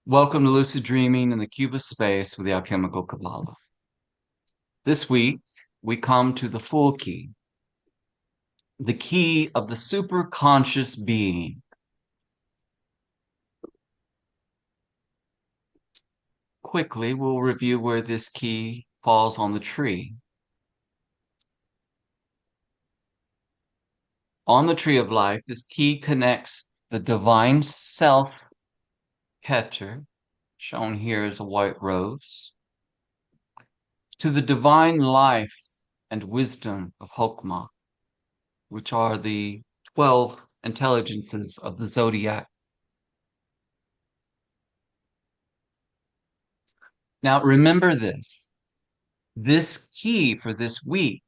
Welcome to Lucid Dreaming in the Cube of Space with the Alchemical Cabala. This week, we come to the full key, the key of the superconscious being. Quickly, we'll review where this key falls on the tree. On the tree of life, this key connects the divine self, Keter, shown here as a white rose, to the divine life and wisdom of Hokmah, which are the 12 intelligences of the zodiac. Now, remember this key for this week,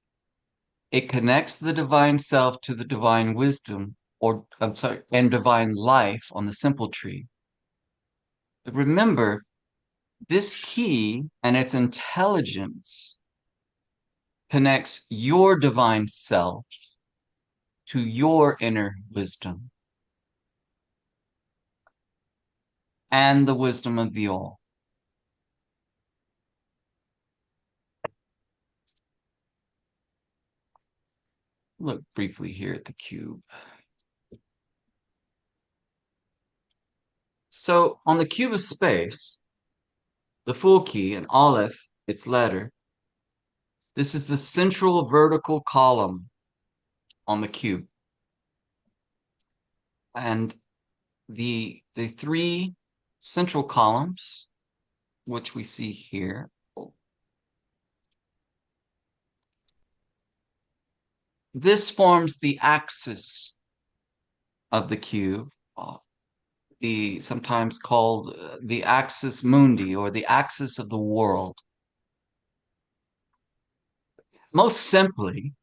it connects the divine self to the divine wisdom, or I'm sorry, and divine life on the simple tree. But remember, this key and its intelligence connects your divine self to your inner wisdom and the wisdom of the all. Look briefly here at the cube. So on the cube of space, the full key, an Aleph, its letter, this is the central vertical column on the cube. And the three central columns, which we see here, this forms the axis of the cube, the sometimes called the axis mundi, or the axis of the world. Most simply,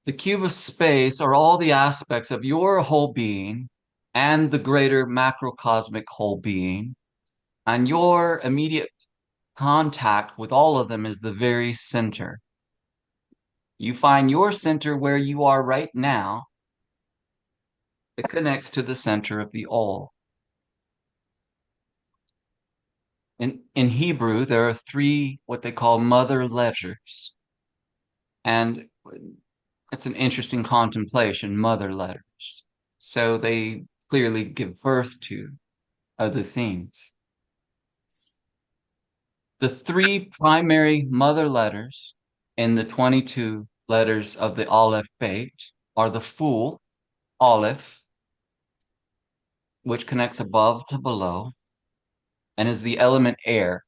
the cube of space are all the aspects of your whole being and the greater macrocosmic whole being, and your immediate contact with all of them is the very center. You find your center where you are right now. It connects to the center of the all. In Hebrew, there are three what they call mother letters. And it's an interesting contemplation, mother letters. So they clearly give birth to other things. The three primary mother letters in the 22 letters of the Aleph Beit are the Fool, Aleph, which connects above to below, and is the element air.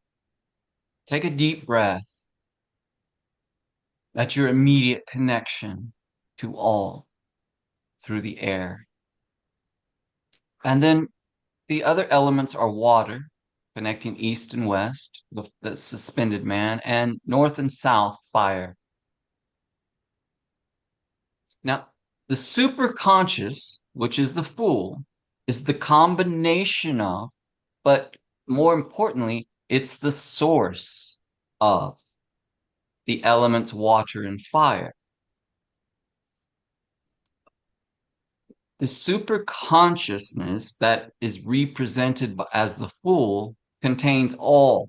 Take a deep breath. That's your immediate connection to all through the air. And then the other elements are water, connecting east and west, the suspended man, and north and south, fire. Now, the superconscious, which is the Fool, is the combination of, but more importantly, it's the source of the elements water and fire. The superconsciousness that is represented as the Fool contains all.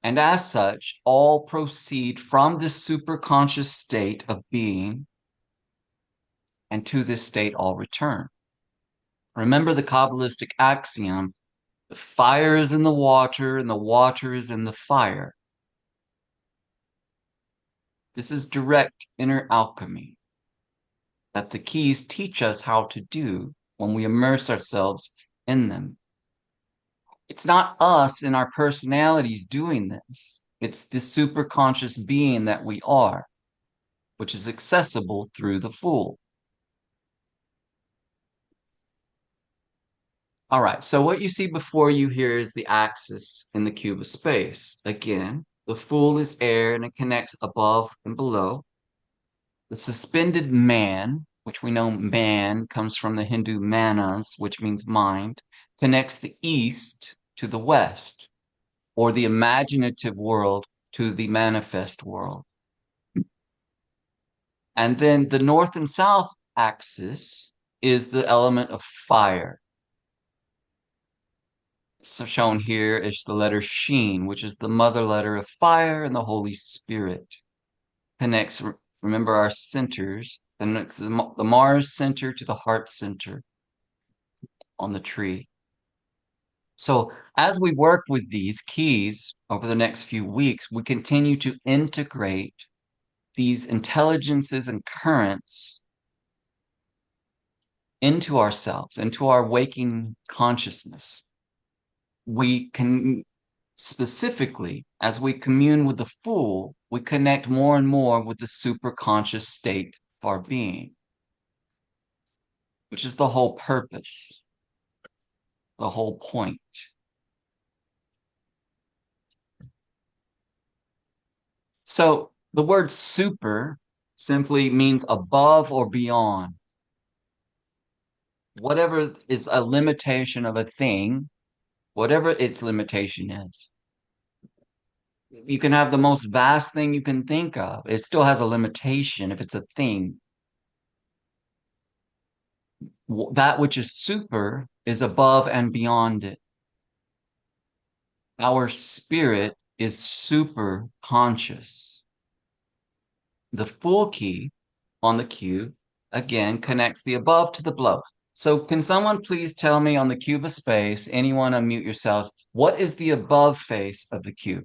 And as such, all proceed from this superconscious state of being, and to this state all return. Remember the Kabbalistic axiom, the fire is in the water and the water is in the fire. This is direct inner alchemy that the keys teach us how to do when we immerse ourselves in them. It's not us in our personalities doing this. It's the superconscious being that we are, which is accessible through the Fool. All right, so what you see before you here is the axis in the cube of space. Again, the Fool is air and it connects above and below. The suspended man, which we know man comes from the Hindu manas, which means mind, connects the east to the west, or the imaginative world to the manifest world. And then the north and south axis is the element of fire. So shown here is the letter Sheen, which is the mother letter of fire and the Holy Spirit. Connects, remember our centers, connects the Mars center to the heart center on the tree. So as we work with these keys over the next few weeks, we continue to integrate these intelligences and currents into ourselves, into our waking consciousness. We can specifically, as we commune with the Fool, we connect more and more with the superconscious state of our being, which is the whole purpose, the whole point. So the word super simply means above or beyond. Whatever is a limitation of a thing, whatever its limitation is. You can have the most vast thing you can think of. It still has a limitation if it's a thing. That which is super is above and beyond it. Our spirit is super conscious. The full key on the cube, again, connects the above to the below. So can someone please tell me on the cube of space, anyone unmute yourselves, what is the above face of the cube?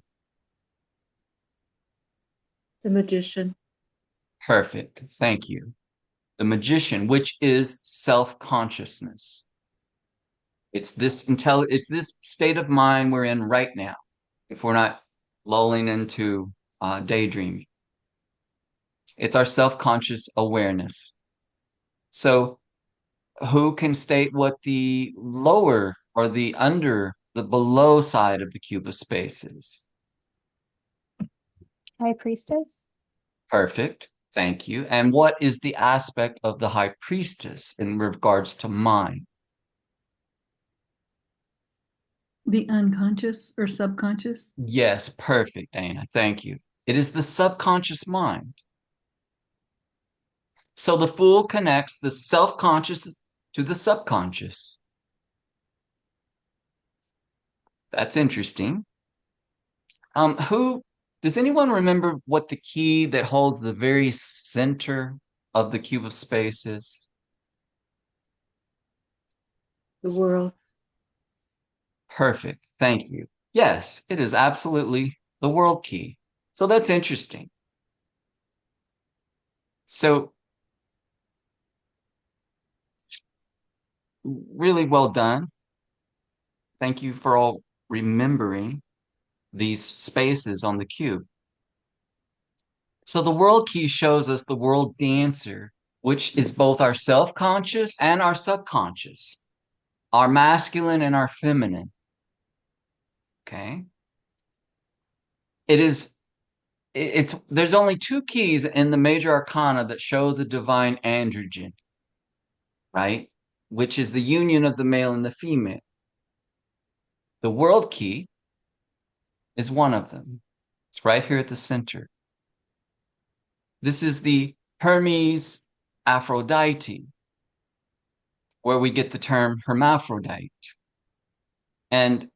The magician. Perfect. Thank you. The magician, which is self-consciousness. It's this state of mind we're in right now, if we're not lulling into daydreaming. It's our self-conscious awareness. So who can state what the lower or the below side of the cube of space is? High priestess? Perfect. Thank you. And what is the aspect of the high priestess in regards to mind? The unconscious or subconscious? Yes, perfect, Dana. Thank you. It is the subconscious mind. So the Fool connects the self-conscious to the subconscious. That's interesting. Who does anyone remember what the key that holds the very center of the cube of space is? The world. Perfect. Thank you. Yes, it is absolutely the world key. So that's interesting. So really well done. Thank you for all remembering these spaces on the cube. So the world key shows us the world dancer, which is both our self-conscious and our subconscious, our masculine and our feminine. Okay. There's only two keys in the major arcana that show the divine androgen, right? Which is the union of the male and the female. The world key is one of them. It's right here at the center. This is the Hermes Aphrodite, where we get the term hermaphrodite. And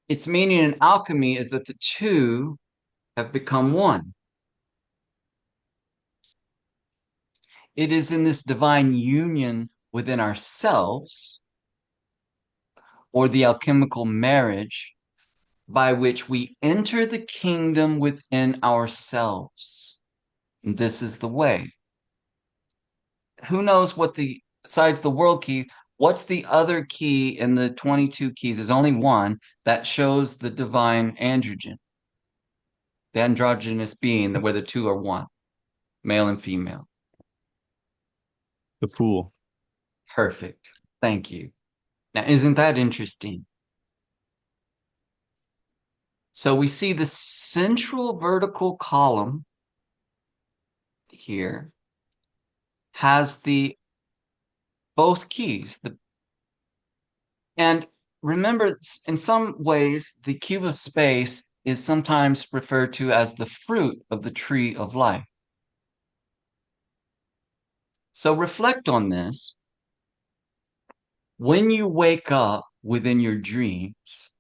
its meaning in alchemy is that the two have become one. It is in this divine union within ourselves, or the alchemical marriage, by which we enter the kingdom within ourselves. And this is the way. Who knows besides the world key, what's the other key in the 22 keys? There's only one that shows the divine androgen, the androgynous being, where the two are one, male and female. The Fool. Perfect. Thank you. Now, isn't that interesting? So we see the central vertical column here has both keys. And remember, in some ways, the cube of space is sometimes referred to as the fruit of the tree of life. So reflect on this. When you wake up within your dreams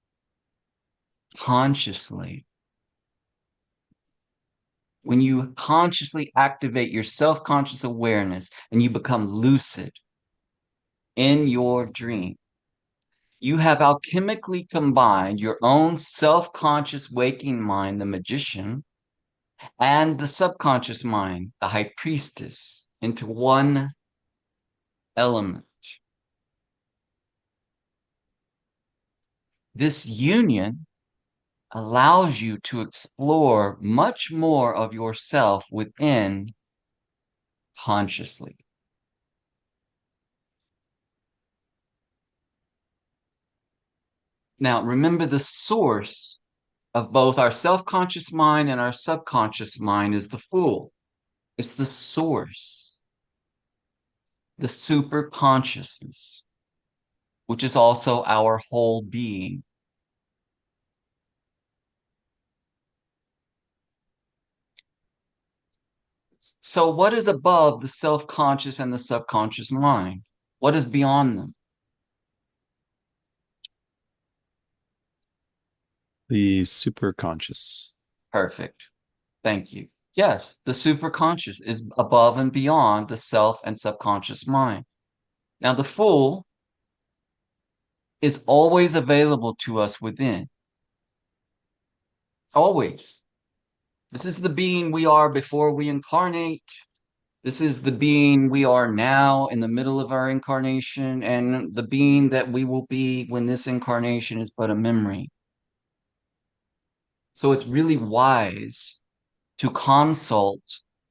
consciously, when you consciously activate your self-conscious awareness and you become lucid in your dream, you have alchemically combined your own self-conscious waking mind, the magician, and the subconscious mind, the high priestess, into one element. This union allows you to explore much more of yourself within consciously. Now, remember, the source of both our self-conscious mind and our subconscious mind is the Fool. It's the source, the superconsciousness, which is also our whole being. So what is above the self-conscious and the subconscious mind? What is beyond them? The superconscious. Perfect. Thank you. Yes, the superconscious is above and beyond the self and subconscious mind. Now, the Fool is always available to us within. Always. This is the being we are before we incarnate. This is the being we are now in the middle of our incarnation, and the being that we will be when this incarnation is but a memory. So it's really wise to consult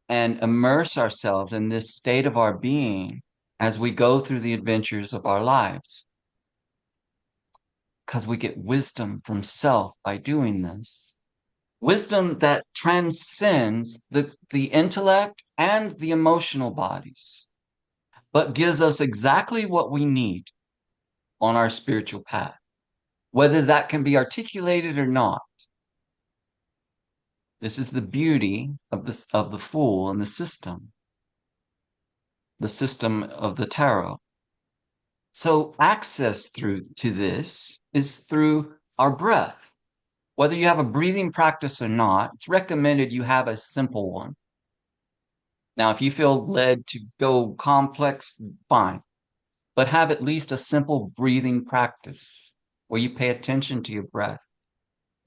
and immerse ourselves in this state of our being as we go through the adventures of our lives. Because we get wisdom from self by doing this. Wisdom that transcends the intellect and the emotional bodies, but gives us exactly what we need on our spiritual path, whether that can be articulated or not. This is the beauty of the Fool and the system of the tarot. So access to this is through our breath. Whether you have a breathing practice or not, it's recommended you have a simple one. Now, if you feel led to go complex, fine, but have at least a simple breathing practice where you pay attention to your breath.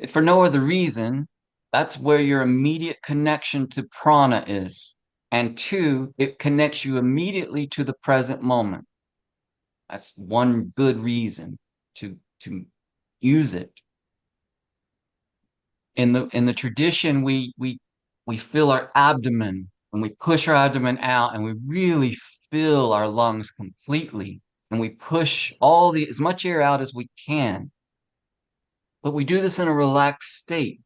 If for no other reason, that's where your immediate connection to prana is. And two, it connects you immediately to the present moment. That's one good reason to use it. In the tradition, we fill our abdomen and we push our abdomen out and we really fill our lungs completely and we push as much air out as we can. But we do this in a relaxed state.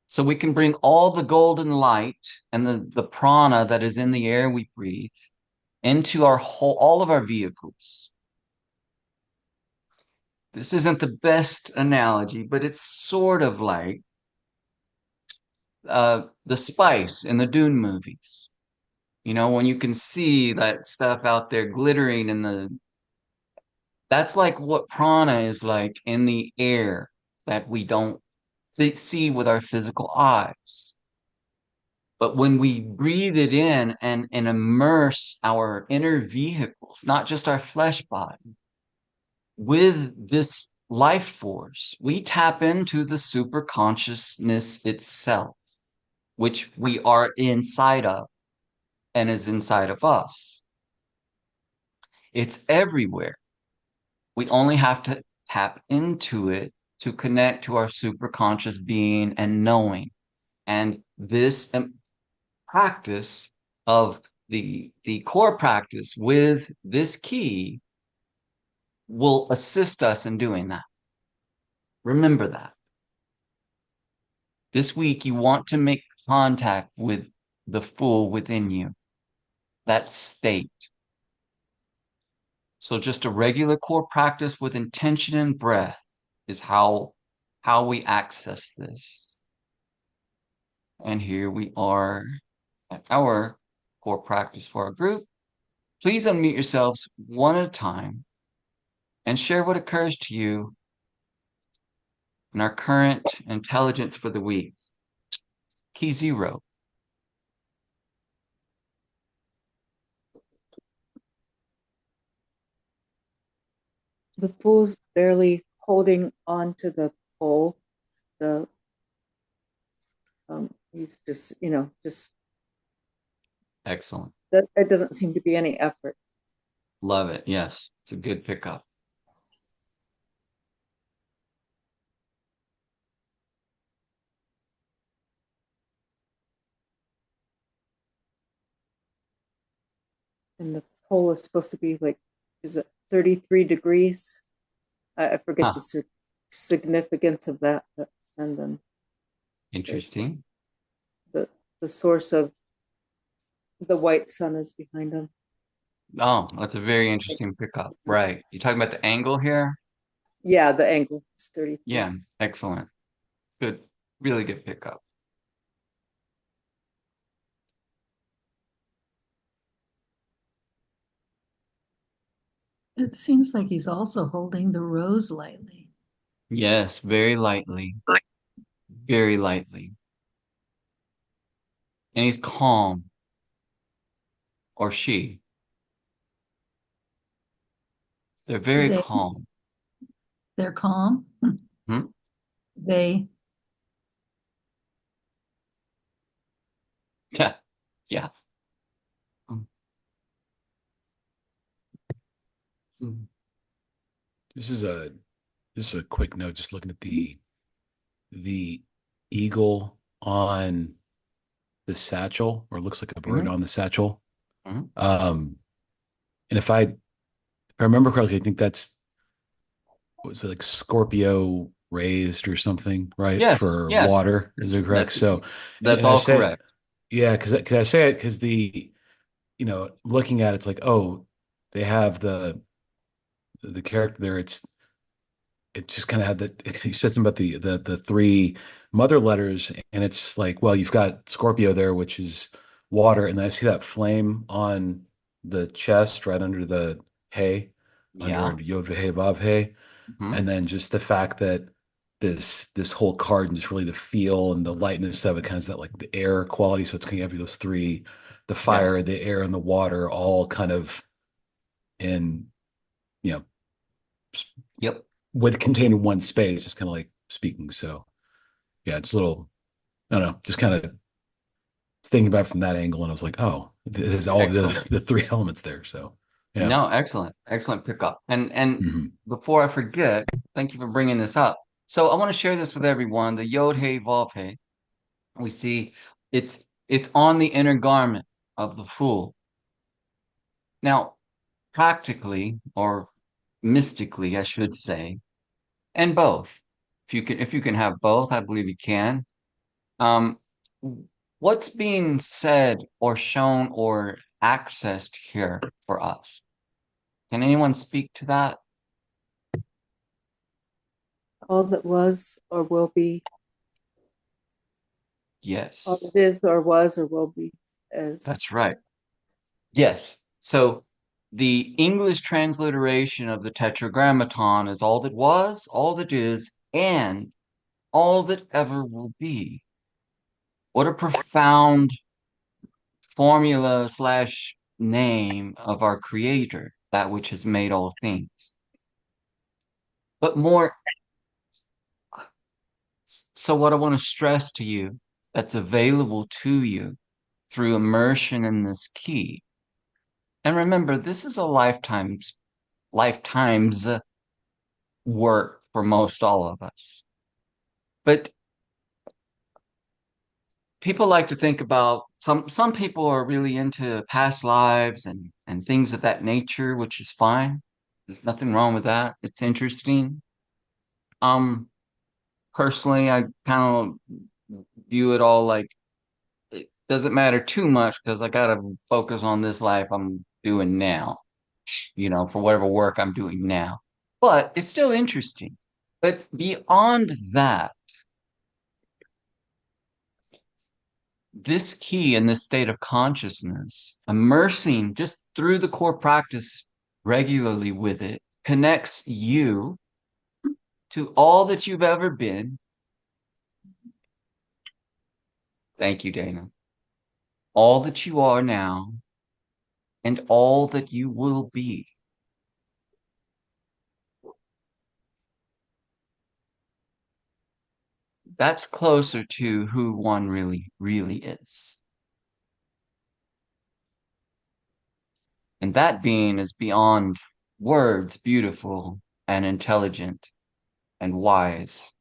So we can bring all the golden light and the prana that is in the air we breathe into all of our vehicles. This isn't the best analogy, but it's sort of like the spice in the Dune movies. You know, when you can see that stuff out there glittering that's like what prana is like in the air that we don't see with our physical eyes. But when we breathe it in and immerse our inner vehicles, not just our flesh body, with this life force, we tap into the superconsciousness itself, which we are inside of and is inside of us. It's everywhere. We only have to tap into it to connect to our superconscious being and knowing. And this practice of the core practice with this key will assist us in doing that. Remember that. This week, you want to make contact with the Fool within you, that state. So just a regular core practice with intention and breath is how we access this. And here we are at our core practice for our group. Please unmute yourselves one at a time and share what occurs to you in our current intelligence for the week. Key 0. The fool's barely holding on to the pole. The he's just, just Excellent. that it doesn't seem to be any effort. Love it. Yes, it's a good pickup. And the pole is supposed to be like, is it 33 degrees? I forget Huh. the significance of that. And then Interesting. the source of the white sun is behind him. Oh, that's a very interesting pickup. Right. You talking about the angle here? Yeah, the angle is 33. Yeah, excellent. Good. Really good pickup. It seems like he's also holding the rose lightly. Yes, very lightly. Very lightly. And he's calm. Or she. They're very They, calm. they're calm. Hmm? They, Yeah. Yeah. Mm. Mm. This is a quick note, just looking at the eagle on the satchel, or it looks like a bird Mhm. on the satchel. Mhm. And if I remember correctly, I think that's was it like Scorpio raised or something, right? Yes, For yes. water, is That's it correct? that's So, that's and I all say, correct. yeah, because I say it because looking at it, it's like, oh, they have the character there. It just kind of had you said something about the three mother letters, and it's like, well, you've got Scorpio there, which is water, and then I see that flame on the chest right under the hay, under Yeah. Yod Veh Vav Hey, Hmm. and then just the fact that this whole card and just really the feel and the lightness of it, kind of that like the air quality. So it's kind of have those three, the fire, Yes. the air, and the water, all kind of in you know Yep. with containing one space. It's kind of like speaking. So yeah, it's a little, I don't know, just kind of thinking about it from that angle, and I was like, oh, there's all Excellent. the three elements there. So yeah. No, excellent. Excellent pickup. And Mhm. before I forget, thank you for bringing this up. So I want to share this with everyone. The Yod Hey Vav Hey. We see it's on the inner garment of the fool. Now, practically or mystically, I should say, and both. If you can have both, I believe you can. Um, what's being said or shown or accessed here for us? Can anyone speak to that? All that was or will be, all Yes, that is or was or will be is that's right. Yes. So the English transliteration of the Tetragrammaton is all that was, all that is, and all that ever will be. What a profound formula slash name of our Creator, that which has made all things. But more, so what I want to stress to you that's available to you through immersion in this key. And remember, this is a lifetime's work for most all of us. But people like to think about some people are really into past lives and things of that nature, which is fine. There's nothing wrong with that. It's interesting. Um, personally, I kind of view it all like it doesn't matter too much because I gotta focus on this life I'm doing now, for whatever work I'm doing now. But it's still interesting. But beyond that, this key in this state of consciousness, immersing just through the core practice regularly with it, connects you to all that you've ever been. Thank you, Dana. All that you are now and all that you will be. That's closer to who one really, really is. And that being is beyond words, beautiful and intelligent and wise.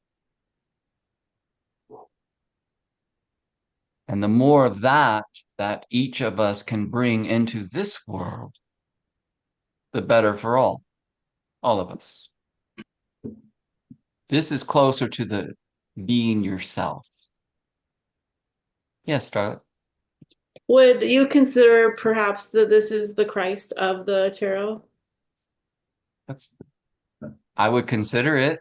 And the more of that that each of us can bring into this world, the better for all of us. This is closer to the being yourself. Yes, Starlet. Would you consider perhaps that this is the Christ of the tarot? That's I would consider it.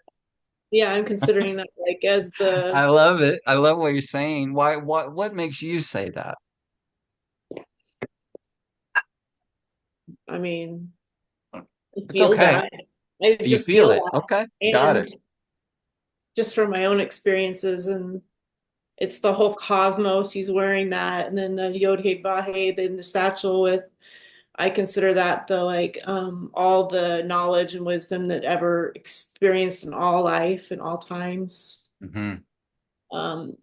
Yeah, I'm considering that like as I the, love it. I love what you're saying. Why what makes you say that? I mean, I It's feel okay. that. I You just feel feel it. that. Okay. Got And it. just from my own experiences, and it's the whole cosmos. He's wearing that, and then the Yod He Vahe, then the satchel with. I consider that the like all the knowledge and wisdom that ever experienced in all life and all times. Hmm.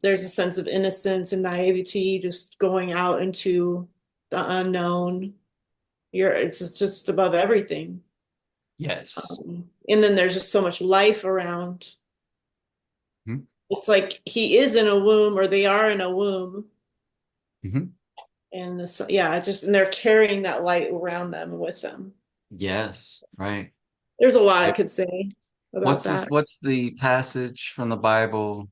There's a sense of innocence and naivety just going out into the unknown. It's just above everything. Yes. And then there's just so much life around. Hmm. It's like he is in a womb, or they are in a womb. Hmm. And this, yeah, just, and they're carrying that light around them and with them. Yes. Right. There's a lot I Yep. could say about that. What's the passage from the Bible?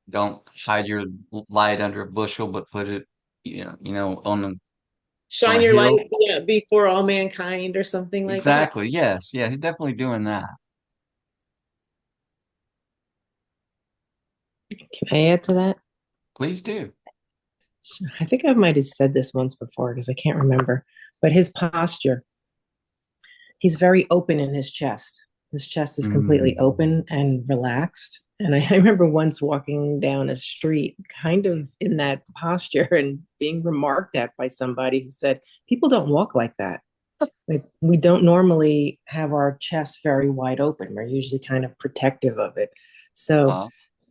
Don't hide your light under a bushel, but put it, on Shine a your light, hill. yeah, before all mankind, or something like that. Exactly. Yes. Yeah. He's definitely doing that. Can I add to that? Please do. I think I might have said this once before because I can't remember. But his posture, he's very open in his chest. His chest is completely Mm. open and relaxed. And I remember once walking down a street kind of in that posture and being remarked at by somebody who said, people don't walk like that. Like, we don't normally have our chest very wide open. We're usually kind of protective of it. So, Uh,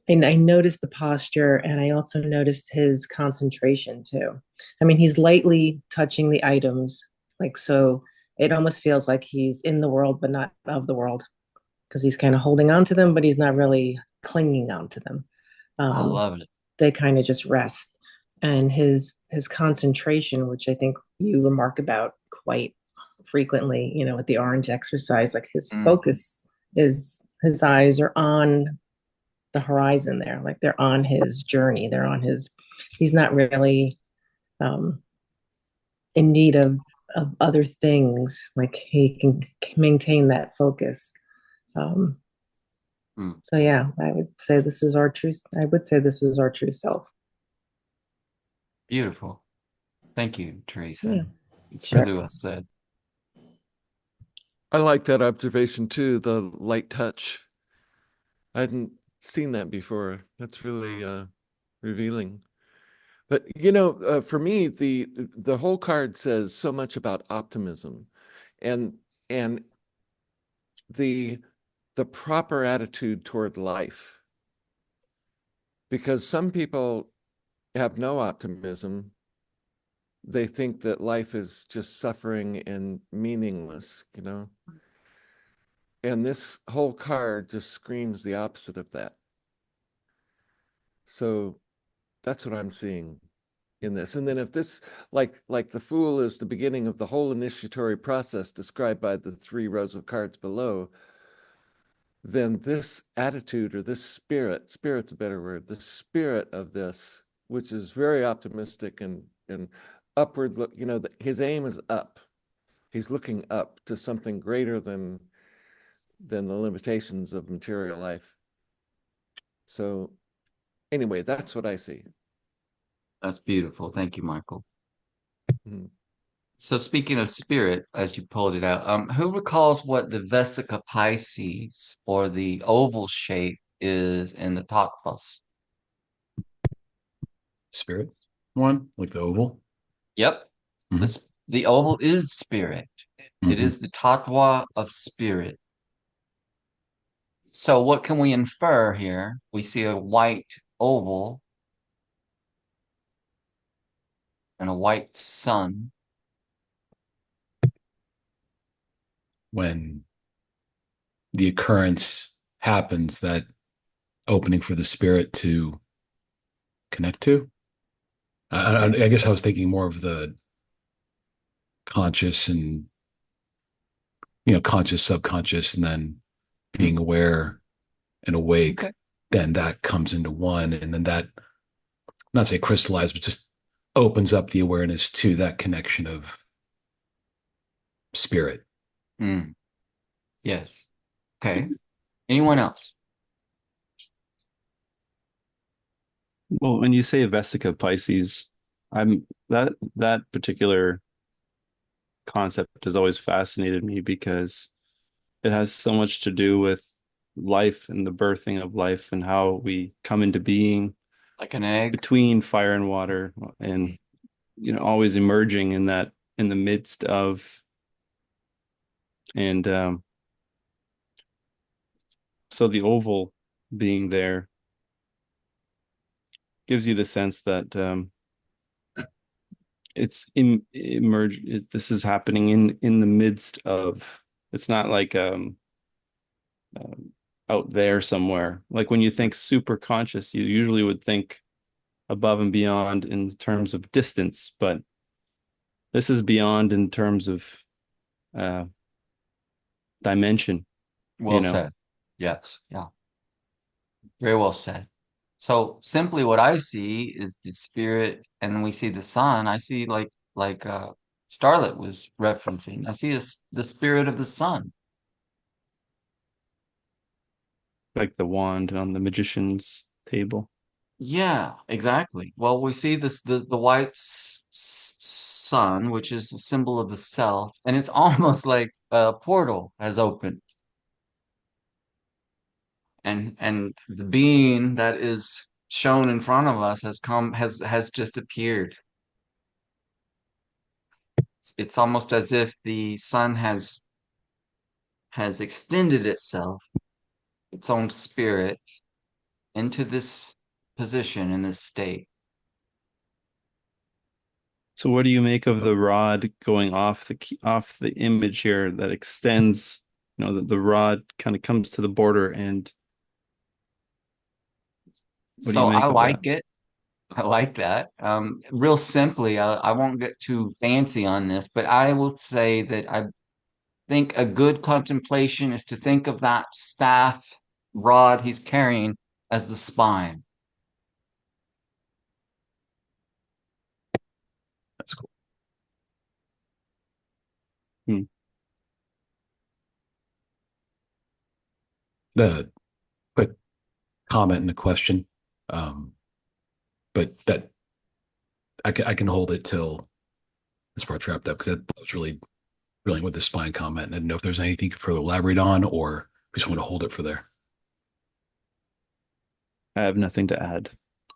and I noticed the posture, and I also noticed his concentration too. I mean, he's lightly touching the items, like, so it almost feels like he's in the world, but not of the world, because he's kind of holding on to them, but he's not really clinging on to them. I Um, love it. they kind of just rest. And his concentration, which I think you remark about quite frequently, with the orange exercise, like his Mm. focus is, his eyes are on the horizon there, like they're on his journey, he's not really um, in need of other things, like he can maintain that focus. um, Mm. so yeah, I would say this is our true self. Beautiful. Thank you, Teresa. Yeah, It's sure. really well said. I like that observation too, the light touch. I hadn't seen that before. That's really revealing. But for me, the whole card says so much about optimism, and and the the proper attitude toward life. Because some people have no optimism. They think that life is just suffering and meaningless. And this whole card just screams the opposite of that. So that's what I'm seeing in this. And then if this, like the Fool is the beginning of the whole initiatory process described by the 3 rows of cards below, then this attitude, or this spirit's a better word, the spirit of this, which is very optimistic and upward look, his aim is up. He's looking up to something greater than the limitations of material life. So anyway, that's what I see. That's beautiful. Thank you, Michael. Mhm. So speaking of spirit, as you pulled it out, who recalls what the Vesica Pisces or the oval shape is in the Tattvas? Spirit one, like the oval. Yep. Mhm. The oval is spirit. It Mhm. is the Tattva of spirit. So what can we infer here? We see a white oval and a white sun. When the occurrence happens, that opening for the spirit to connect to. I guess I was thinking more of the conscious and conscious, subconscious, and then being aware and awake. Okay. Then that comes into one, and then that, not say crystallize, but just opens up the awareness to that connection of spirit. Mm, yes. Okay. Anyone else? Well, when you say Vesica Pisces, I'm that particular concept has always fascinated me because it has so much to do with life and the birthing of life and how we come into being Like an egg? between fire and water, and always emerging in the midst of. And so the oval being there gives you the sense that it's emerge this is happening in the midst of. It's not like um out there somewhere. Like when you think super conscious, you usually would think above and beyond in terms of distance, but this is beyond in terms of uh dimension, Well said. Yes. Yeah. Very well said. So simply what I see is the spirit, and we see the sun. I see like Starlet was referencing. I see the spirit of the sun. like the wand on the magician's table. Yeah, exactly. Well, we see the white sun, which is the symbol of the self, and it's almost like a portal has opened, and the being that is shown in front of us has just appeared. It's almost as if the sun has extended itself, its own spirit, into this position in this state. So what do you make of the rod going off the image here that extends, the rod kind of comes to the border, and what do you So I make of that? like it. I like that. Real simply, I won't get too fancy on this, but I will say that I think a good contemplation is to think of that staff rod he's carrying as the spine. That's cool. Hmm. The quick comment and a question, but that I can hold it till this part's wrapped up because I was really dealing with the spine comment, and I didn't know if there's anything you could further elaborate on, or we just want to hold it for there. I have nothing to add.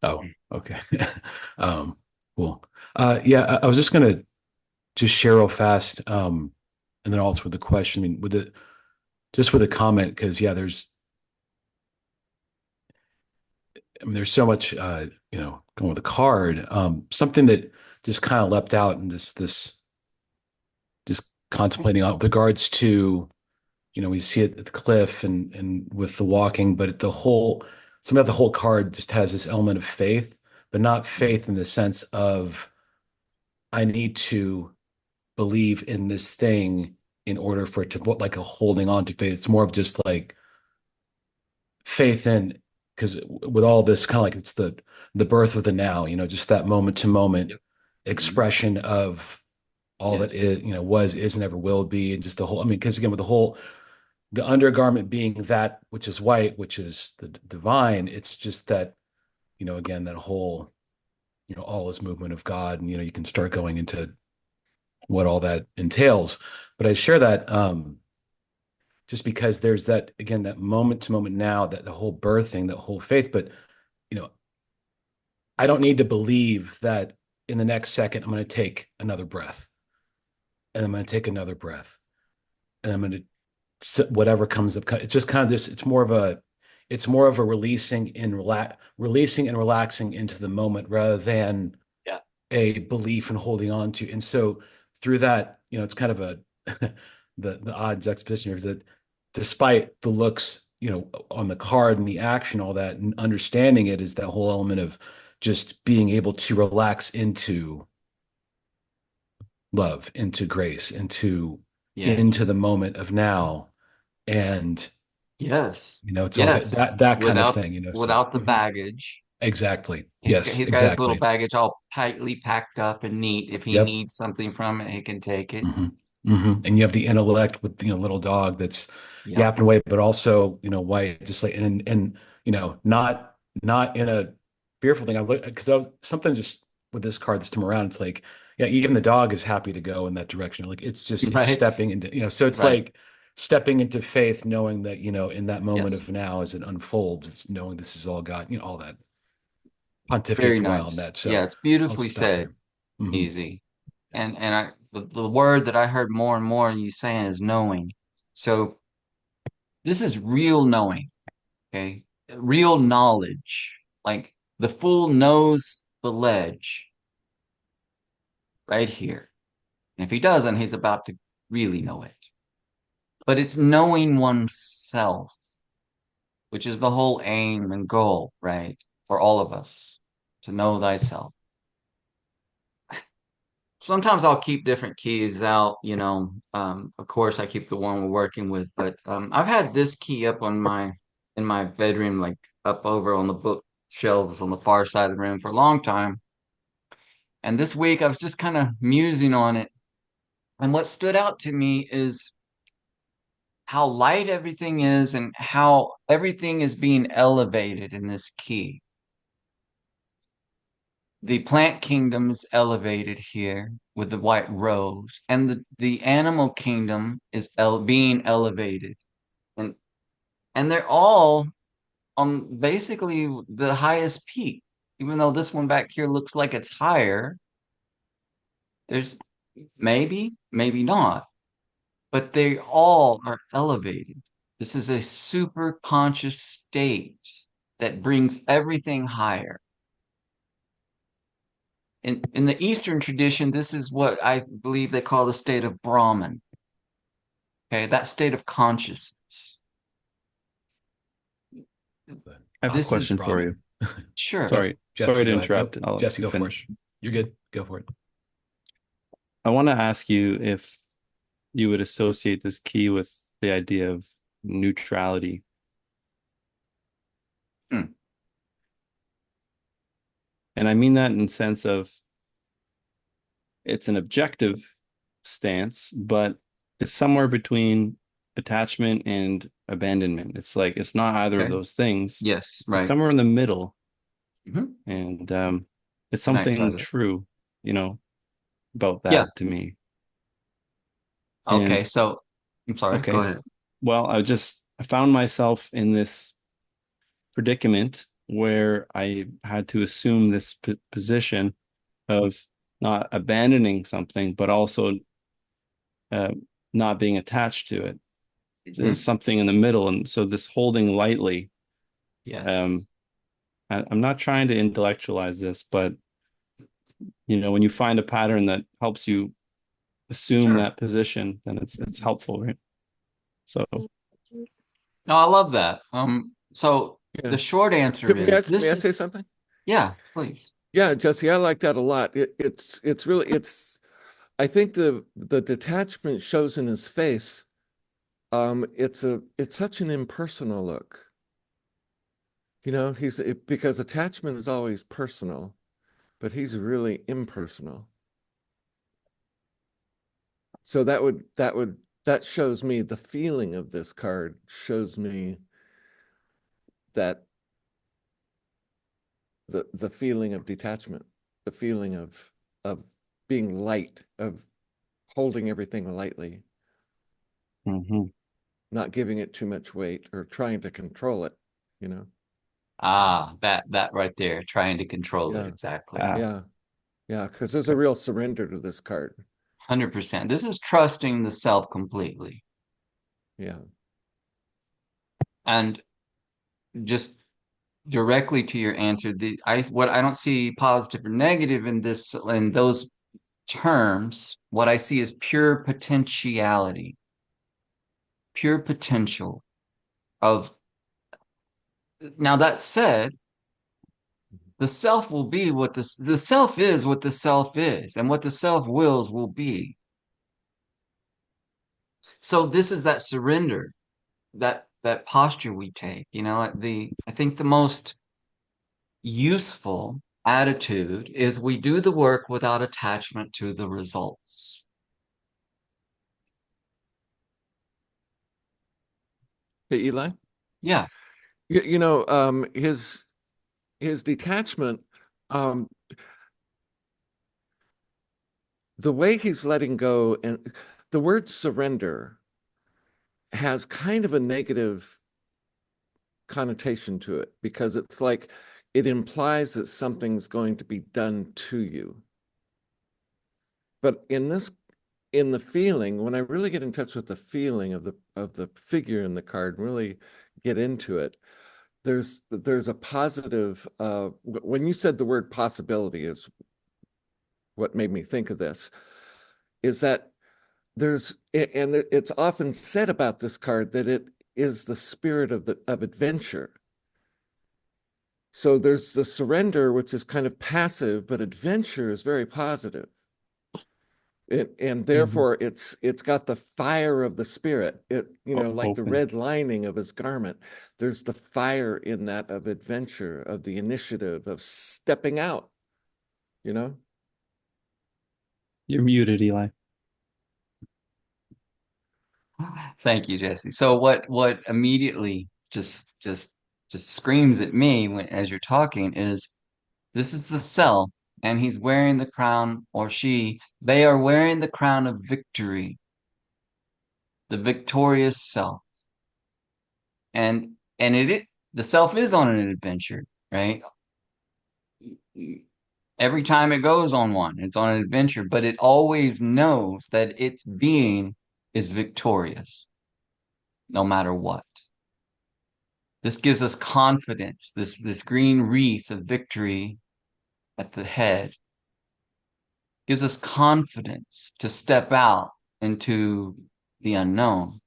Oh, okay. um, cool. Yeah, I was just gonna just share real fast, and then also with the question. I mean, with a comment, because yeah, there's so much, going with the card. Something that just kind of leapt out and just contemplating on with regards to, we see it at the cliff and with the walking, but the whole card just has this element of faith, but not faith in the sense of I need to believe in this thing in order for it to like a holding on to faith. It's more of just like faith in, because with all this kind of like it's the birth of the now, just that moment to moment Yep. expression of all that Yes. is, was, is, and ever will be, and just the whole. I mean, because again, with the undergarment being that which is white, which is the divine, it's just that, again, that whole, all this movement of God, and you can start going into what all that entails. But I share that just because there's that, again, that moment to moment now, that the whole birthing, that whole faith. But, you know, I don't need to believe that in the next second I'm going to take another breath, and I'm going to take another breath, and I'm going to whatever comes up. It's just kind of this. It's more of a releasing and relaxing into the moment rather than Yeah. a belief and holding on to. And so through that, you know, it's kind of a the odd juxtaposition here is that despite the looks, you know, on the card and the action, all that, and understanding it is that whole element of just being able to relax into love, into grace, into Yes. the moment of now. And Yes. you know, it's all Yes. that kind of Without thing, you know. So without the baggage. exactly. He's got, Yes, he's got his little exactly. baggage all tightly packed up and neat. If he Yep. needs something from it, he can take it. And you have the intellect with, you know, little dog that's Yep. yapping away, but also, you know, white, just like, and, you know, not in a fearful thing. I look, because I was something just with this card this time around, it's like, yeah, even the dog is happy to go in that direction. Like it's Right. stepping into, you know, so it's Right. like stepping into faith, knowing that, you know, in that moment Yes. of now as it unfolds, it's knowing this is all God, you know, all that pontificate Very for a while on nice. that. Yeah, So it's I'll beautifully stop said. there. Hmm. Easy. And the word that I heard more and more you saying is knowing. So this is real knowing, okay? Real knowledge. Like the fool knows the ledge right here. And if he doesn't, he's about to really know it. But it's knowing oneself, which is the whole aim and goal, right? For all of us to know thyself. Sometimes I'll keep different keys out, you know. Of course, I keep the one we're working with, but I've had this key up on my in my bedroom, like up over on the bookshelves on the far side of the room for a long time. And this week I was just kind of musing on it. And what stood out to me is how light everything is and how everything is being elevated in this key. The plant kingdom is elevated here with the white rose, and the animal kingdom is being elevated. And they're all on basically the highest peak. Even though this one back here looks like it's higher, there's maybe not, but they all are elevated. This is a super conscious state that brings everything higher. In the Eastern tradition, this is what I believe they call the state of Brahman. Okay, that state of consciousness. I have a This question is for you. sure. Yep. Sorry Jesse, to go ahead. interrupt. Nope. I'll let Jesse, you go for it. finish. You're good. Go for it. I want to ask you if you would associate this key with the idea of neutrality. Hmm. And I mean that in the sense of it's an objective stance, but it's somewhere between attachment and abandonment. It's like it's not either of Okay. those things. Yes, It's right. somewhere in the middle, Mhm. and it's Nice something of it. true, you know, about Yeah. that to me. Okay, And so I'm sorry, go okay, ahead. well, I found myself in this predicament where I had to assume this position of not abandoning something, but also uh, not being attached to it. There's Mhm. something in the middle, and so this holding lightly. Yes. Um, I'm not trying to intellectualize this, but you know, when you find a pattern that helps you assume Sure. that position, then it's helpful, right? So No, I love that. So Yeah. the short answer May is may this I say is something? yeah, please. Yeah, Jesse, I like that a lot. It's really I think the detachment shows in his face. It's such an impersonal look. You know, because attachment is always personal, but he's really impersonal. So that shows me the feeling of this card shows me that the feeling of detachment, the feeling of being light, of holding everything lightly, Mhm. not giving it too much weight or trying to control it, you know? Ah, that right there, trying to control it. Yeah. Exactly. Ah, Yeah. Yeah. Because there's a real surrender to this card. 100%. This is trusting the self completely. Yeah. And just directly to your answer, what I don't see positive or negative in this in those terms. What I see is pure potentiality, pure potential of. Now that said, the self will be what the self is what the self is, and what the self wills will be. So this is that surrender, that posture we take. I think the most useful attitude is we do the work without attachment to the results. Hey, Eli? Yeah. His detachment, um, the way he's letting go, and the word surrender has kind of a negative connotation to it because it's like it implies that something's going to be done to you. But in the feeling, when I really get in touch with the feeling of the figure in the card, and really get into it, there's a positive. When you said the word possibility is what made me think of this, is that it's often said about this card that it is the spirit of adventure. So there's the surrender, which is kind of passive, but adventure is very positive. And therefore it's got the fire of the spirit. Like the open. red lining of his garment. There's the fire in that of adventure, of the initiative, of stepping out, you know? You're muted, Eli. Thank you, Jesse. So what immediately just screams at me as you're talking is this is the self, and he's wearing the crown, or they are wearing the crown of victory, the victorious self. And the self is on an adventure, right? Every time it goes on one, it's on an adventure, but it always knows that its being is victorious, no matter what. This gives us confidence, this green wreath of victory at the head gives us confidence to step out into the unknown.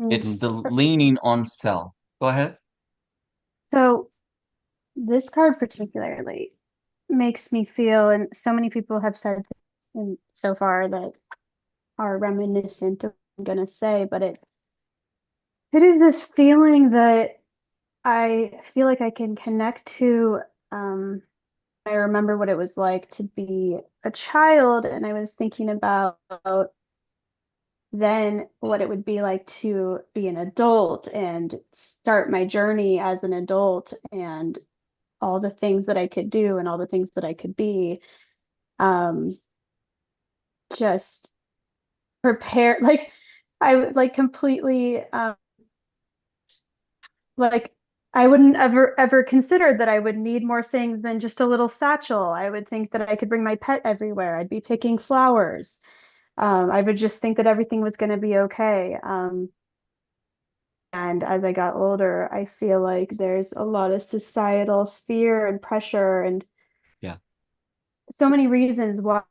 It's the leaning on self. Go ahead. So this card particularly makes me feel, and so many people have said so far that are reminiscent of what I'm gonna say, but it is this feeling that I feel like I can connect to. I remember what it was like to be a child, and I was thinking about then what it would be like to be an adult and start my journey as an adult and all the things that I could do and all the things that I could be. Um, just prepare, like I would like completely like I wouldn't ever consider that I would need more things than just a little satchel. I would think that I could bring my pet everywhere. I'd be picking flowers. I would just think that everything was going to be okay. And as I got older, I feel like there's a lot of societal fear and pressure and Yeah. so many reasons why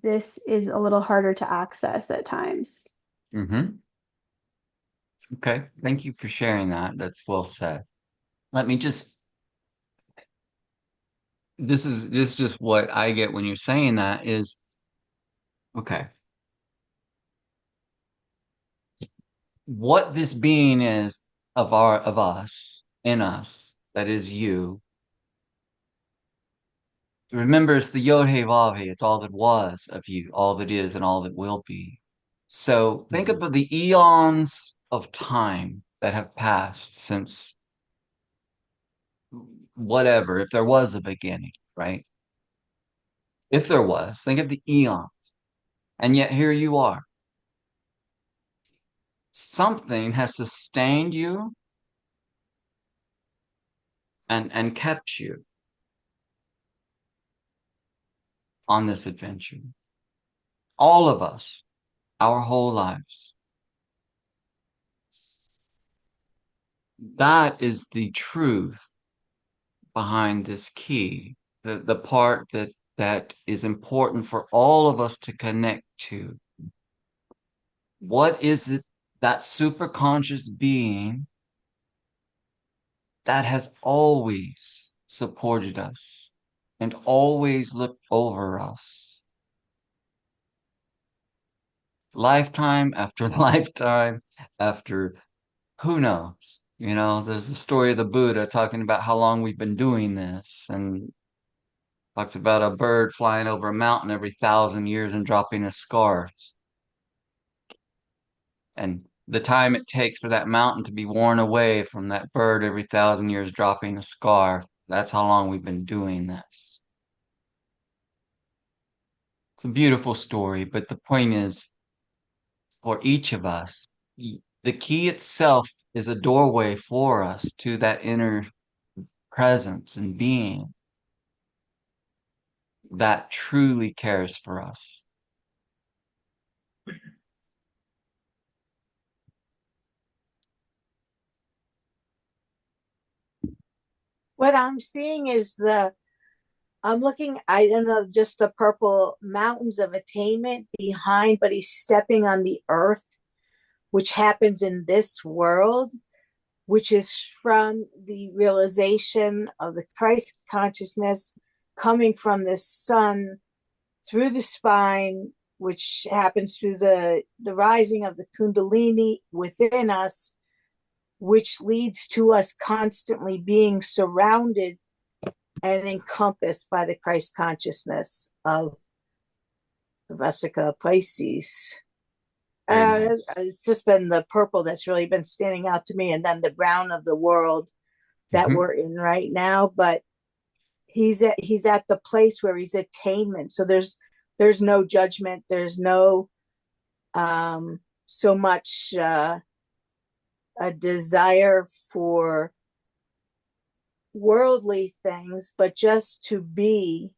this is a little harder to access at times. Mm-hmm. Okay. Thank you for sharing that. That's well said. Let me just, this is just what I get when you're saying that is, okay, what this being is of us, in us, that is you. Remember, it's the Yod Hey Vav Hey. It's all that was of you, all that is, and all that will be. So think about the eons of time that have passed since whatever, if there was a beginning, right? If there was, think of the eons. And yet here you are. Something has sustained you and kept you on this adventure. All of us, our whole lives. That is the truth behind this key, the part that is important for all of us to connect to. What is it, that superconscious being that has always supported us and always looked over us, lifetime after lifetime after who knows? There's the story of the Buddha talking about how long we've been doing this, and talks about a bird flying over a mountain every 1,000 years and dropping a scarf. And the time it takes for that mountain to be worn away from that bird every 1,000 years dropping a scarf, that's how long we've been doing this. It's a beautiful story, but the point is, for each of us, the key itself is a doorway for us to that inner presence and being that truly cares for us. What I'm seeing is I'm looking, I don't know, just the purple mountains of attainment behind, but he's stepping on the earth, which happens in this world, which is from the realization of the Christ consciousness coming from the sun through the spine, which happens through the rising of the Kundalini within us, which leads to us constantly being surrounded and encompassed by the Christ consciousness of Vesica Pisces. Nice. It's just been the purple that's really been standing out to me, and then the brown of the world that we're in right now. But he's at the place where he's attainment. So there's no judgment. There's no so much a desire for worldly things, but just to be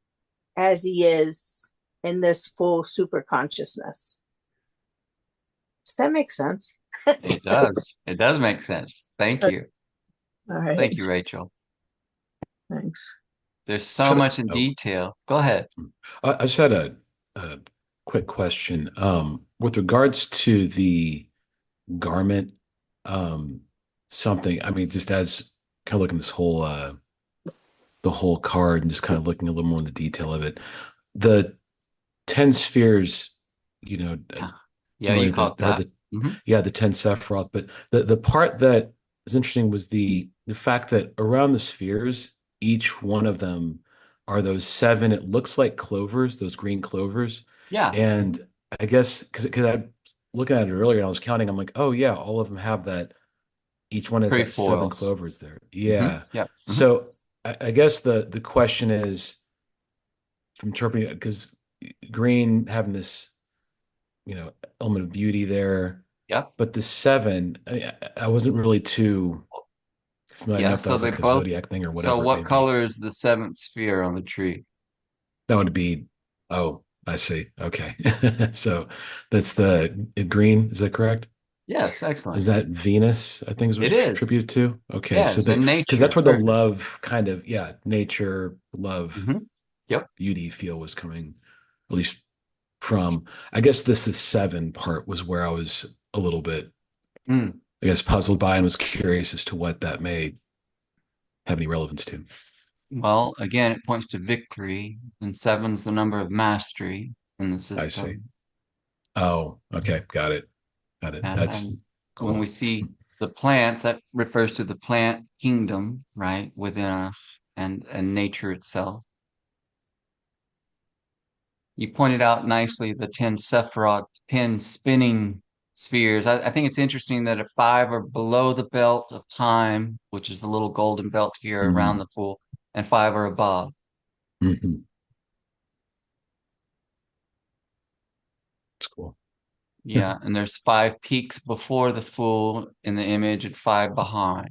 as he is in this full super consciousness. Does that make sense? It does. It does make sense. Thank you. All right. Thank you, Rachel. Thanks. There's so much in detail. Go ahead. I just had a quick question. With regards to the garment, something, I mean, just as kind of looking this whole the whole card and just kind of looking a little more in the detail of it. The 10 spheres, Yeah, you caught that. Yeah, the 10 Sephiroth. But the part that is interesting was the fact that around the spheres, each one of them are those 7, it looks like clovers, those green clovers. Yeah. And I guess because I looking at it earlier and I was counting, I'm like, oh yeah, all of them have that. Each one has that 7 clovers there. Yeah. Yeah. So I guess the question is, from interpreting, because green having this, element of beauty there. Yeah. But the 7, I wasn't really too familiar enough. That was like a zodiac thing or whatever. So what color is the 7th sphere on the tree? That would be, oh, I see. Okay. So that's the green. Is that correct? Yes, excellent. Is that Venus, I think is what it's attributed to? Okay. Yes, so nature. Because that's where the love kind of, nature, love, Yep. beauty feel was coming, at least from, I guess this is 7 part was where I was a little bit, I guess, puzzled by and was curious as to what that may have any relevance to. Well, again, it points to victory, and 7's the number of mastery in the system. I see. Oh, okay. Got it. That's cool. When we see the plants, that refers to the plant kingdom, right, within us and nature itself. You pointed out nicely the 10 Sephiroth, 10 spinning spheres. I think it's interesting that if 5 are below the belt of time, which is the little golden belt here around the pool, and 5 are above. It's cool. Yeah, and there's 5 peaks before the Fool in the image and 5 behind.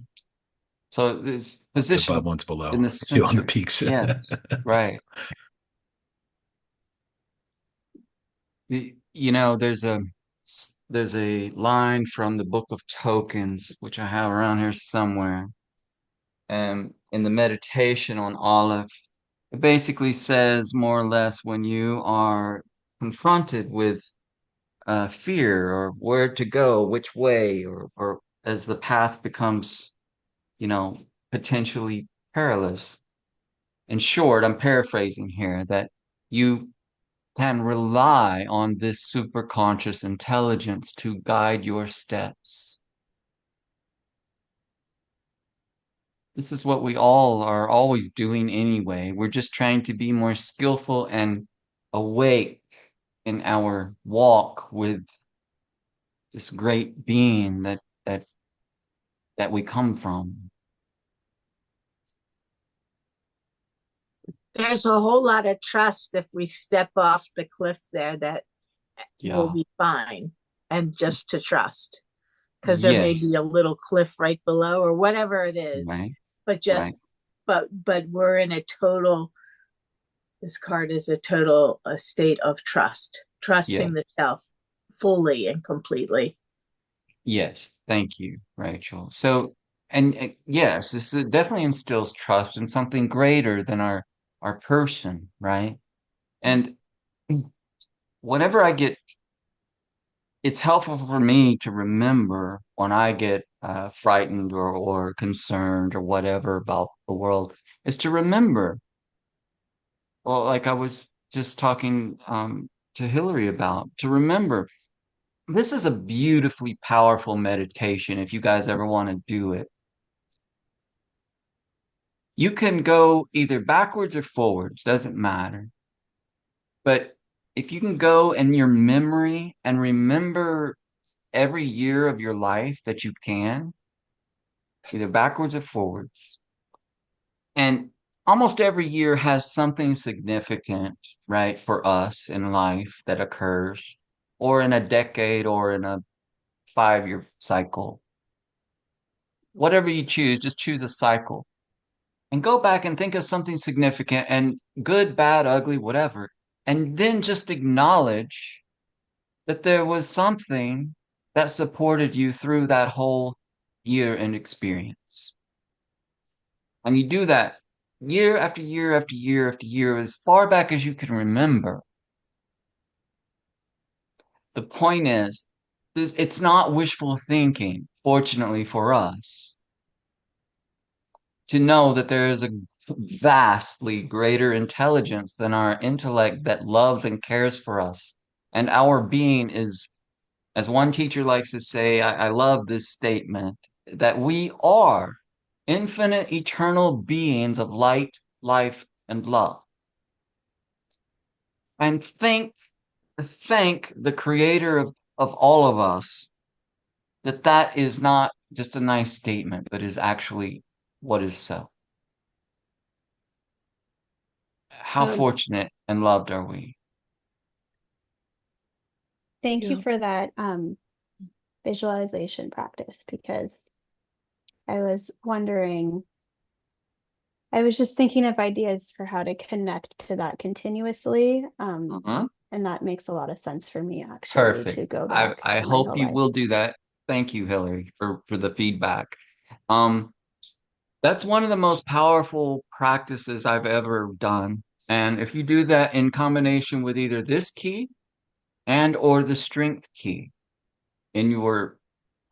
So it's One's positioned above, one's in below. the Two on the center. peaks. Yes, right. There's a line from the Book of Tokens, which I have around here somewhere. And in the meditation on Aleph, it basically says more or less when you are confronted with fear or where to go, which way, or as the path becomes, potentially perilous. In short, I'm paraphrasing here, that you can rely on this superconscious intelligence to guide your steps. This is what we all are always doing anyway. We're just trying to be more skillful and awake in our walk with this great being that we come from. There's a whole lot of trust if we step off the cliff there that we'll Yeah. be fine, and just to trust, because there may be Yes. a little cliff right below or whatever it is, Right. but just but we're in a total, this card is a state of trusting the Yes. self fully and completely. Yes. Thank you, Rachel. So, and yes, definitely instills trust in something greater than our person, right? And whenever it's helpful for me to remember when I get frightened or concerned or whatever about the world, is to remember, well, like I was just talking to Hillary about, to remember this is a beautifully powerful meditation if you guys ever want to do it. You can go either backwards or forwards, doesn't matter. But if you can go in your memory and remember every year of your life that you can, either backwards or forwards. And almost every year has something significant, right, for us in life that occurs, or in a decade, or in a 5-year cycle. Whatever you choose, just choose a cycle and go back and think of something significant and good, bad, ugly, whatever. And then just acknowledge that there was something that supported you through that whole year and experience. And you do that year after year after year after year, as far back as you can remember. The point is, it's not wishful thinking, fortunately for us, to know that there is a vastly greater intelligence than our intellect that loves and cares for us. And our being is, as one teacher likes to say, I love this statement, that we are infinite, eternal beings of light, life, and love. And thank the creator of all of us that is not just a nice statement, but is actually what is so. How fortunate and loved are we? Thank you Yeah. for that visualization practice, because I was wondering, I was just thinking of ideas for how to connect to that continuously. And that makes a lot of sense for me, actually, Perfect. to go back I to my hope whole you life. will do that. Thank you, Hillary, for the feedback. That's one of the most powerful practices I've ever done. And if you do that in combination with either this key and or the strength key, in your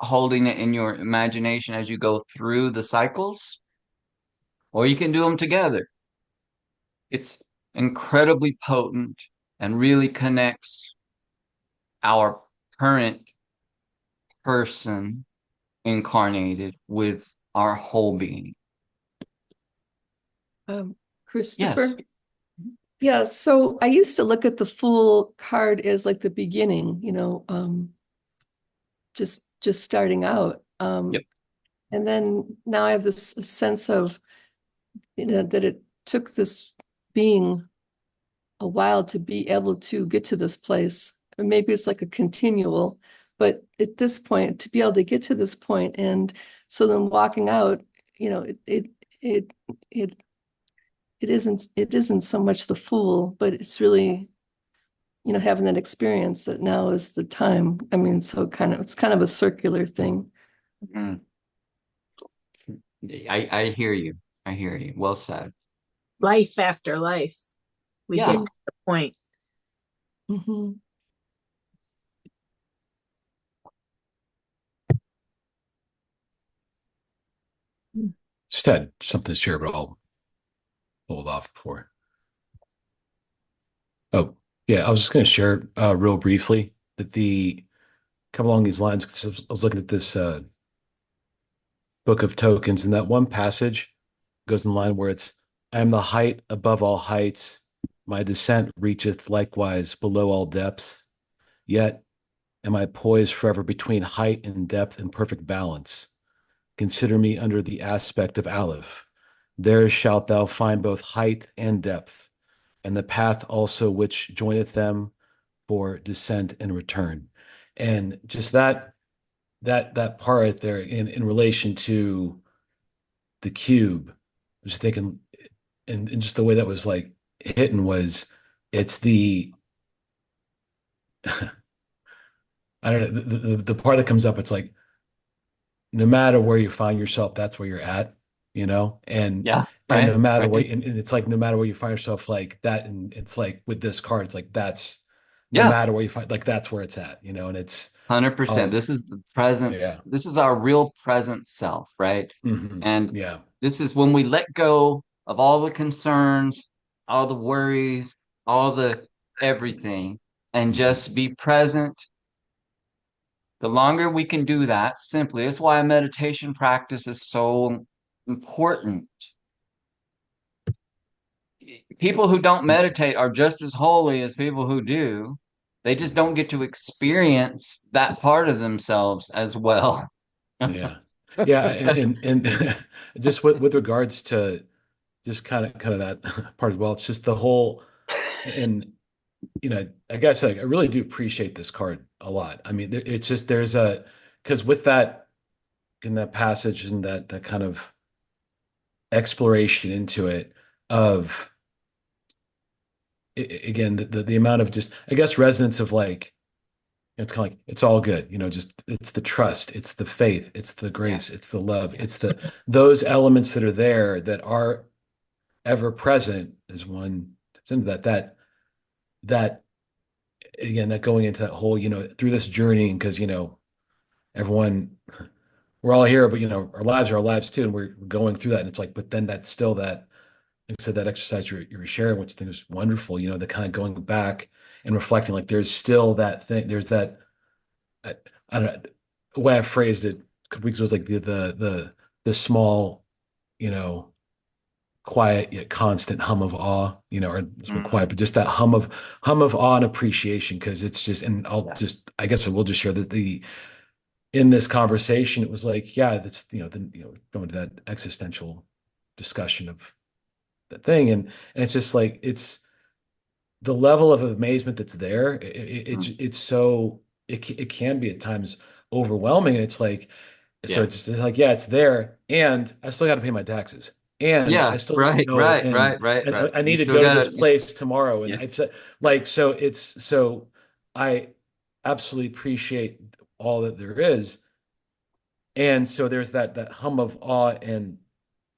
holding it in your imagination as you go through the cycles, or you can do them together. It's incredibly potent and really connects our current person incarnated with our whole being. Christopher? Yes. Yeah, so I used to look at the Fool card as like the beginning, just starting out. Yep. And then now I have this sense of, that it took this being a while to be able to get to this place. maybe it's like a continual, but at this point, to be able to get to this point, and so then walking out, it it it isn't so much the fool, but it's really, having that experience that now is the time. I mean, so it's kind of a circular thing. Mm. I hear you. I hear you. Well said. Life after life. We Yeah. get to the point. Mhm. Just had something to share, but I'll hold off before. Oh, yeah, I was just going to share real briefly that the come along these lines, 'cause I was looking at this book of tokens, and that one passage goes in line where it's, I am the height above all heights. My descent reacheth likewise below all depths. Yet am I poised forever between height and depth in perfect balance. Consider me under the aspect of Aleph. There shalt thou find both height and depth, and the path also which joineth them for descent and return. And just that part right there in relation to the cube, I was thinking, and just the way that was like hitting was, it's the I don't know, the part that comes up, it's like, no matter where you find yourself, that's where you're at, and Yeah. and no Right. matter what, Right. and it's like no matter where you find yourself like that, and it's like with this card, it's like that's no Yeah. matter where you find, like that's where it's at, and it's 100%. um This is the present. yeah. This is our real present self, right? And Yeah. this is when we let go of all the concerns, all the worries, all the everything, and just be present. The longer we can do that, simply, that's why a meditation practice is so important. People who don't meditate are just as holy as people who do. They just don't get to experience that part of themselves as well. Yeah. Yeah, and just with regards to just kind of that part as well, it's just the whole, and I guess I really do appreciate this card a lot. I mean, it's just there's a, because with that, in that passage and that kind of exploration into it of again the amount of just, I guess, resonance of like, it's kind of like it's all good, just it's the trust, it's the faith, it's the grace, it's the love, it's Yes. those elements that are there that are ever present as one taps into that again, that going into that whole, through this journey, because everyone, we're all here, but our lives are our lives too, and we're going through that, and it's like, but then that's still that, like I said, that exercise you were sharing, which I think was wonderful, the kind of going back and reflecting, like there's still that thing, there's that, I don't know, the way I phrased it a couple weeks ago was like the small, you know, quiet yet constant hum of awe, or it's been quiet, but just that hum of awe and appreciation, because it's just, and I guess I will just share that in this conversation, it was like, yeah, that's, going to that existential discussion of the thing. And it's just like, it's the level of amazement that's there. It's so, it can be at times overwhelming. And it's like, so Yeah. it's like, yeah, it's there. And I still got to pay my taxes. And I Yeah. still Right. know, Right. and, Right. Right. and Right. I You need to still go to got this it. place tomorrow. And Yeah. it's like, so I absolutely appreciate all that there is. And so there's that hum of awe, and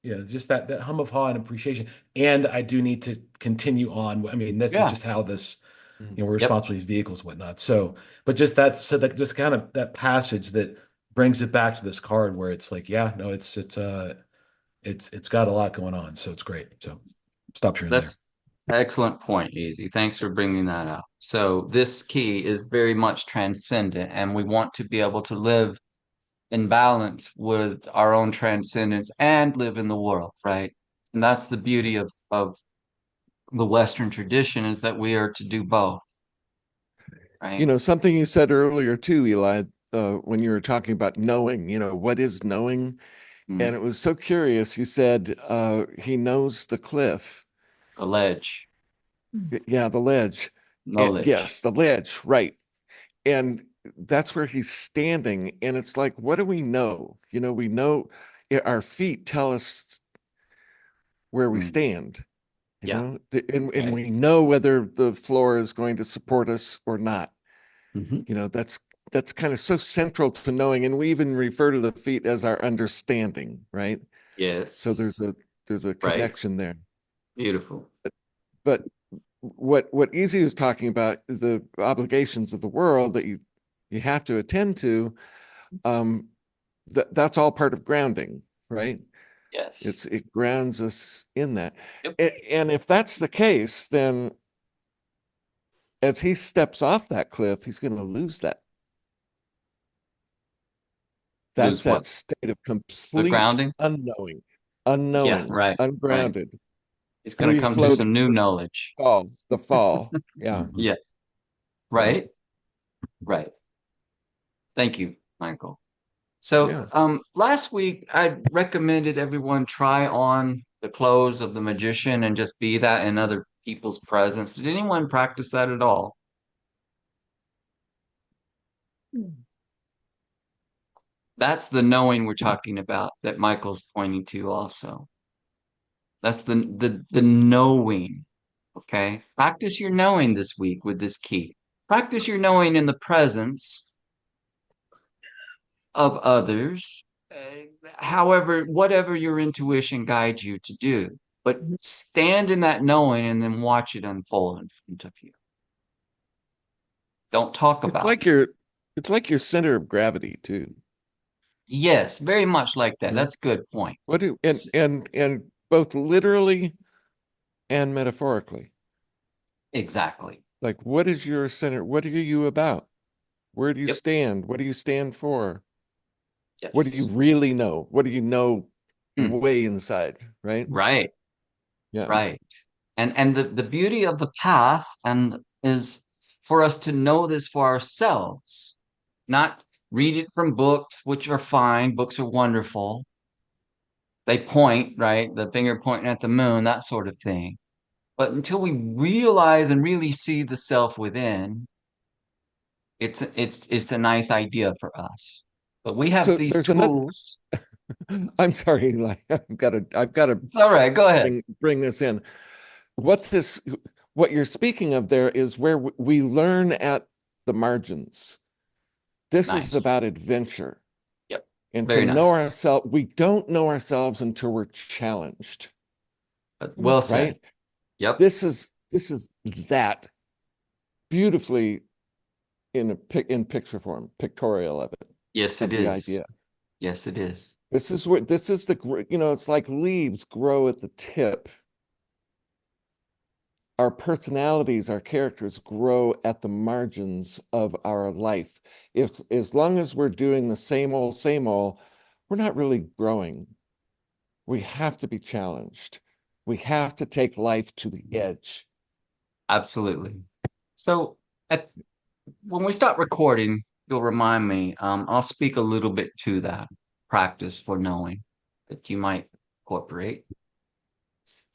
just that hum of awe and appreciation. And I do need to continue on. I mean, this is Yeah. just how this, Mm. we're Yep. responsible for these vehicles, whatnot. So, but just that just kind of that passage that brings it back to this card where it's like, yeah, no, it's got a lot going on. So it's great. So stop sharing there. That's excellent point, Easy. Thanks for bringing that up. So this key is very much transcendent, and we want to be able to live in balance with our own transcendence and live in the world, right? And that's the beauty of the Western tradition, is that we are to do both, right? Something you said earlier too, Eli, when you were talking about knowing, what is knowing? Mm. And it was so curious. You said he knows the cliff. The ledge, Yeah, the ledge. knowledge. Yes, the ledge, right. and that's where he's standing. And it's like, what do we know? We know our feet tell us where we stand, Yeah. and Right. we know whether the floor is going to support us or not. Mhm. That's kind of so central to knowing, and we even refer to the feet as our understanding, right? So there's Yes. a Right. connection there. Beautiful. But what Easy is talking about is the obligations of the world that you have to attend to. That's all part of grounding, right? Yes. It grounds us in that. Yep. And if that's the case, then as he steps off that cliff, he's going to lose that. That's Lose that what? state of The complete grounding? Yeah, unknowing, right. Right. ungrounded, It's going to free come to some floating new from knowledge. the fall. Yeah. Yeah. Yeah. Right. Right. Thank you, Michael. So, Yeah. last week I recommended everyone try on the clothes of the magician and just be that in other people's presence. Did anyone practice that at all? That's the knowing we're talking about that Michael's pointing to also. That's the knowing. Okay. Practice your knowing this week with this key. Practice your knowing in the presence of others, however, whatever your intuition guides you to do. But stand in that knowing and then watch it unfold in front of you. Don't talk It's about like it. your center of gravity too. Yes, very much like that. Right? That's a good point. What do and both literally and metaphorically. Exactly. Like, what is your center? What are you about? Where do you Yep. stand? What do you stand for? What do you Yes. really know? What do you know Hmm. way inside, right? Right. Yeah. Right. And the beauty of the path and is for us to know this for ourselves, not read it from books, which are fine. Books are wonderful. They point, right? The finger pointing at the moon, that sort of thing. But until we realize and really see the self within, it's a nice idea for us. But we have So these there's another. tools. I'm sorry, like I've got to It's all right. Go ahead. bring this in. What you're speaking of there is where we learn at the margins. This is Nice. about adventure. Yep. And to Very know nice. ourselves, we don't know ourselves until we're challenged, Well said. right? Yep. This is that beautifully in picture form, pictorial of it, Yes, of it the is. idea. Yes, it is. This is it's like leaves grow at the tip. Our personalities, our characters grow at the margins of our life. If as long as we're doing the same old, we're not really growing. We have to be challenged. We have to take life to the edge. Absolutely. So when we stop recording, you'll remind me. I'll speak a little bit to that practice for knowing that you might incorporate.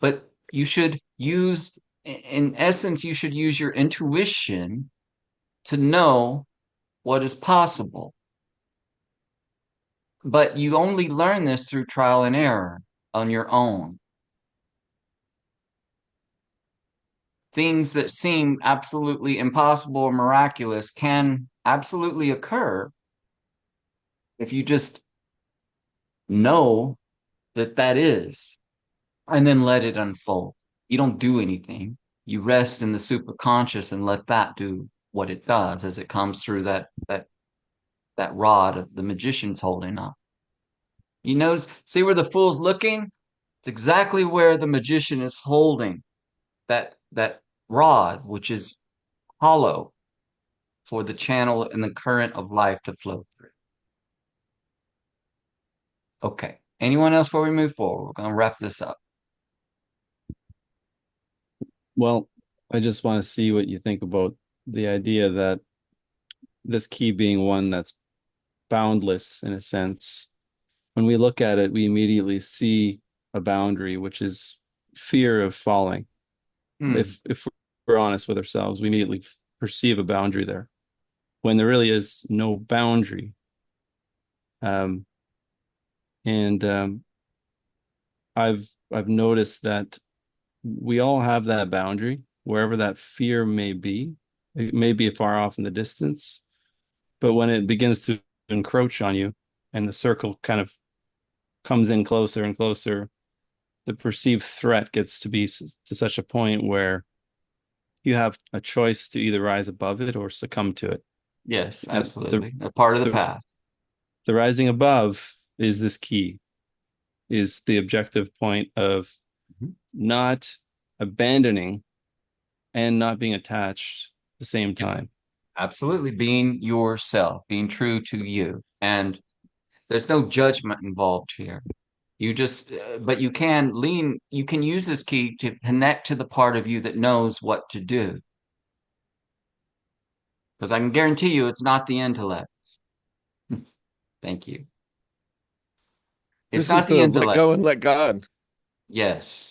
But you should use, in essence, you should use your intuition to know what is possible. But you only learn this through trial and error on your own. Things that seem absolutely impossible or miraculous can absolutely occur if you just know that that is, and then let it unfold. You don't do anything. You rest in the superconscious and let that do what it does as it comes through that rod of the magician's holding up. You notice, see where the fool's looking? It's exactly where the magician is holding that rod, which is hollow for the channel and the current of life to flow through. Okay. Anyone else before we move forward? We're going to wrap this up. Well, I just want to see what you think about the idea that this key being one that's boundless in a sense. When we look at it, we immediately see a boundary, which is fear of falling. Hmm. If we're honest with ourselves, we immediately perceive a boundary there. when there really is no boundary. Um, and I've noticed that we all have that boundary, wherever that fear may be. It may be far off in the distance, but when it begins to encroach on you and the circle kind of comes in closer and closer, the perceived threat gets to be to such a point where you have a choice to either rise above it or succumb to it. Yes, And absolutely. A part of the the, path. the rising above is this key, is the objective point of not abandoning and not being attached at the same time. Absolutely. Being yourself, being true to you. And there's no judgment involved here. You just, but you can use this key to connect to the part of you that knows what to do. Because I can guarantee you it's not the intellect. Thank you. It's This is not the the let intellect. go and let God. Yes.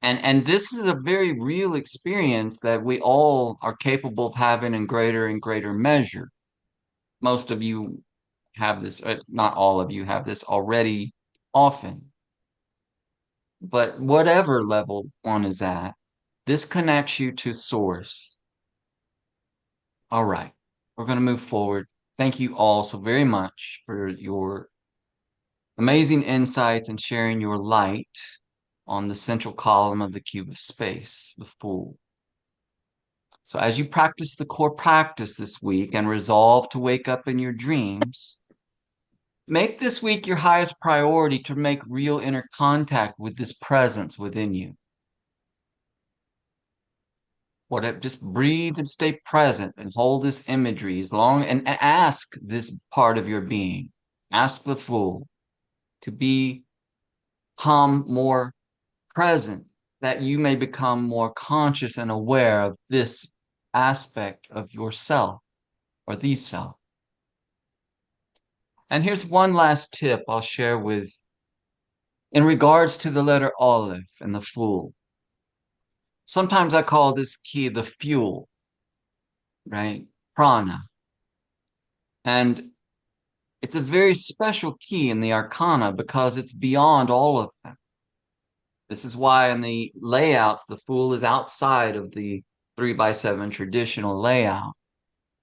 And this is a very real experience that we all are capable of having in greater and greater measure. Most of you have this, not all of you have this already often. But whatever level one is at, this connects you to source. All right, we're going to move forward. Thank you all so very much for your amazing insights and sharing your light on the central column of the cube of space, the Fool. So as you practice the core practice this week and resolve to wake up in your dreams, make this week your highest priority to make real inner contact with this presence within you. Whatever, just breathe and stay present and hold this imagery as long and ask this part of your being, ask the Fool to become more present, that you may become more conscious and aware of this aspect of yourself or the self. And here's one last tip I'll share with in regards to the letter Aleph and the Fool. Sometimes I call this key the fuel, right? Prana. And it's a very special key in the Arcana because it's beyond all of them. This is why in the layouts, the Fool is outside of the 3x7 traditional layout.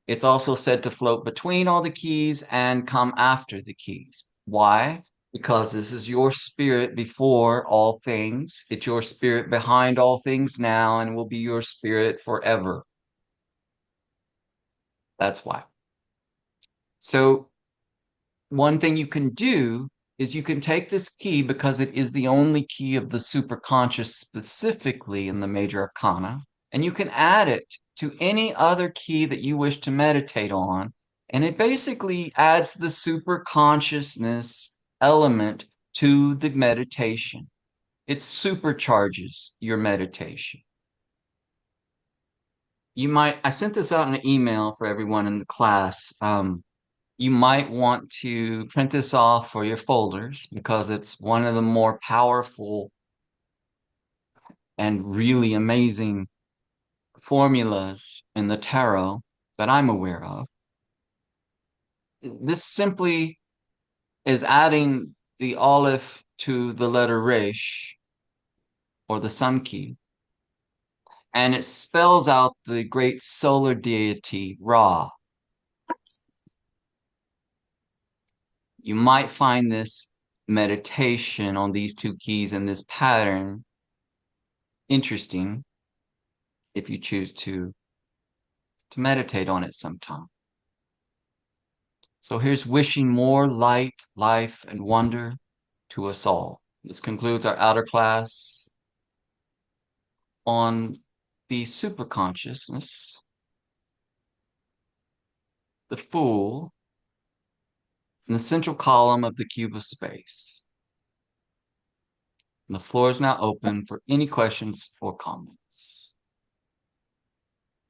It's also said to float between all the keys and come after the keys. Why? Because this is your spirit before all things. It's your spirit behind all things now and will be your spirit forever. That's why. So one thing you can do is you can take this key because it is the only key of the superconscious specifically in the major arcana, and you can add it to any other key that you wish to meditate on. And it basically adds the superconsciousness element to the meditation. It supercharges your meditation. I sent this out in an email for everyone in the class. You might want to print this off for your folders because it's one of the more powerful and really amazing formulas in the tarot that I'm aware of. This simply is adding the Aleph to the letter Resh, or the sun key, and it spells out the great solar deity Ra. You might find this meditation on these two keys in this pattern interesting if you choose to meditate on it sometime. So here's wishing more light, life, and wonder to us all. This concludes our outer class on the superconsciousness, the Fool, and the central column of the cube of space. And the floor is now open for any questions or comments.